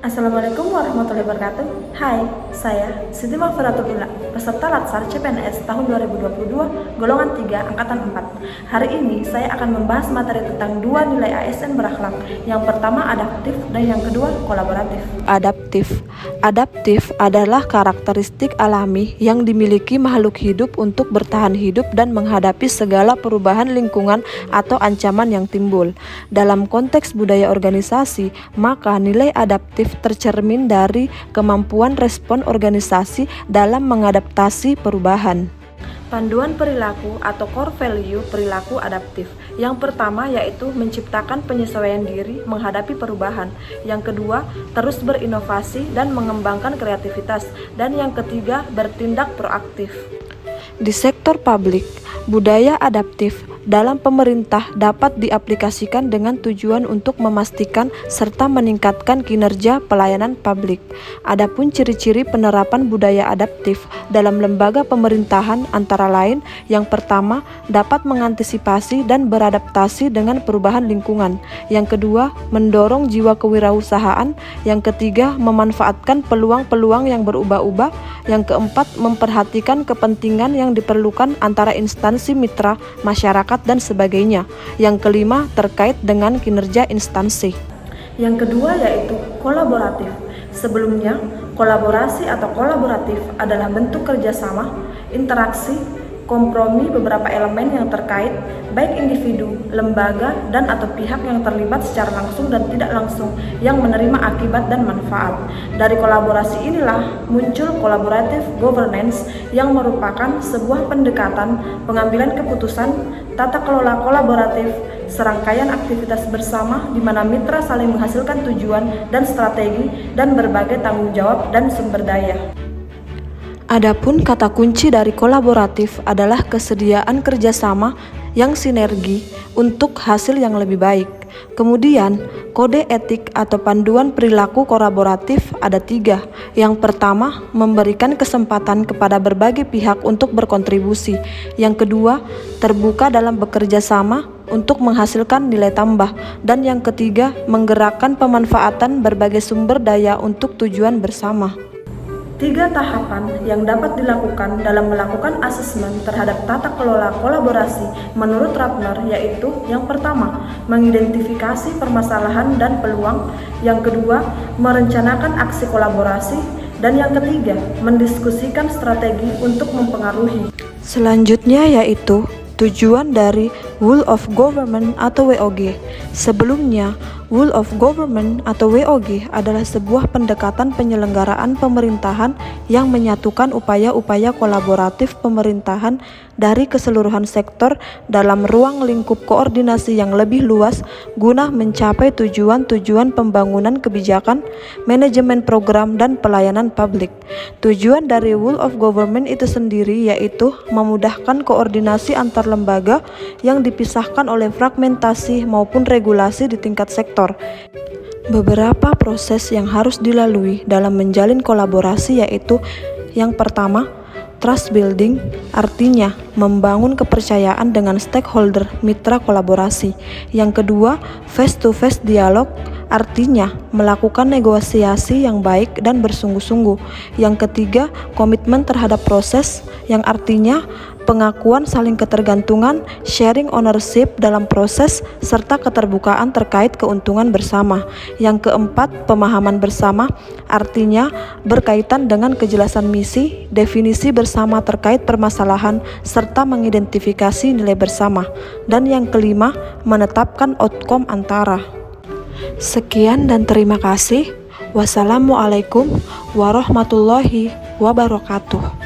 Assalamualaikum warahmatullahi wabarakatuh. Hai, saya Siti Maghfiratul Ula, peserta Latsar CPNS tahun 2022, golongan 3, angkatan 4. Hari ini saya akan membahas materi tentang dua nilai ASN berakhlak. Yang pertama adaptif dan yang kedua kolaboratif. Adaptif adalah karakteristik alami yang dimiliki makhluk hidup untuk bertahan hidup dan menghadapi segala perubahan lingkungan atau ancaman yang timbul. Dalam konteks budaya organisasi, maka nilai adaptif tercermin dari kemampuan respon organisasi dalam mengadaptasi perubahan. Panduan perilaku atau core value perilaku adaptif. Yang pertama yaitu menciptakan penyesuaian diri menghadapi perubahan. Yang kedua, terus berinovasi dan mengembangkan kreativitas. Dan yang ketiga, bertindak proaktif. Di sektor publik, budaya adaptif dalam pemerintah dapat diaplikasikan dengan tujuan untuk memastikan serta meningkatkan kinerja pelayanan publik. Adapun ciri-ciri penerapan budaya adaptif dalam lembaga pemerintahan antara lain, yang pertama, dapat mengantisipasi dan beradaptasi dengan perubahan lingkungan. Yang kedua, mendorong jiwa kewirausahaan. Yang ketiga, memanfaatkan peluang-peluang yang berubah-ubah. Yang keempat, memperhatikan kepentingan yang diperlukan antara instansi mitra, masyarakat, dan sebagainya. Yang kelima, terkait dengan kinerja instansi. Yang kedua yaitu kolaboratif. Sebelumnya, kolaborasi atau kolaboratif adalah bentuk kerjasama, interaksi, kompromi beberapa elemen yang terkait, baik individu, lembaga, dan atau pihak yang terlibat secara langsung dan tidak langsung yang menerima akibat dan manfaat. Dari kolaborasi inilah muncul collaborative governance yang merupakan sebuah pendekatan pengambilan keputusan, tata kelola kolaboratif, serangkaian aktivitas bersama di mana mitra saling menghasilkan tujuan dan strategi dan berbagai tanggung jawab dan sumber daya. Adapun kata kunci dari kolaboratif adalah kesediaan kerjasama yang sinergi untuk hasil yang lebih baik. Kemudian, kode etik atau panduan perilaku kolaboratif ada 3. Yang pertama, memberikan kesempatan kepada berbagai pihak untuk berkontribusi. Yang kedua, terbuka dalam bekerja sama untuk menghasilkan nilai tambah. Dan yang ketiga, menggerakkan pemanfaatan berbagai sumber daya untuk tujuan bersama. 3 tahapan yang dapat dilakukan dalam melakukan asesmen terhadap tata kelola kolaborasi menurut Ratner yaitu yang pertama, mengidentifikasi permasalahan dan peluang, yang kedua, merencanakan aksi kolaborasi, dan yang ketiga, mendiskusikan strategi untuk mempengaruhi. Selanjutnya yaitu tujuan dari Whole of Government atau WOG. Sebelumnya, Whole of Government atau WOG adalah sebuah pendekatan penyelenggaraan pemerintahan yang menyatukan upaya-upaya kolaboratif pemerintahan dari keseluruhan sektor dalam ruang lingkup koordinasi yang lebih luas guna mencapai tujuan-tujuan pembangunan kebijakan, manajemen program, dan pelayanan publik. Tujuan dari Whole of Government itu sendiri yaitu memudahkan koordinasi antar lembaga yang dipisahkan oleh fragmentasi maupun regulasi di tingkat sektor. Beberapa proses yang harus dilalui dalam menjalin kolaborasi yaitu yang pertama, trust building, artinya membangun kepercayaan dengan stakeholder mitra kolaborasi. Yang kedua, face-to-face dialog, artinya melakukan negosiasi yang baik dan bersungguh-sungguh. Yang ketiga, komitmen terhadap proses, yang artinya pengakuan saling ketergantungan, sharing ownership dalam proses, serta keterbukaan terkait keuntungan bersama. Yang keempat, pemahaman bersama, artinya berkaitan dengan kejelasan misi, definisi bersama terkait permasalahan, serta mengidentifikasi nilai bersama. Dan yang kelima, menetapkan outcome antara. Sekian dan terima kasih. Wassalamualaikum warahmatullahi wabarakatuh.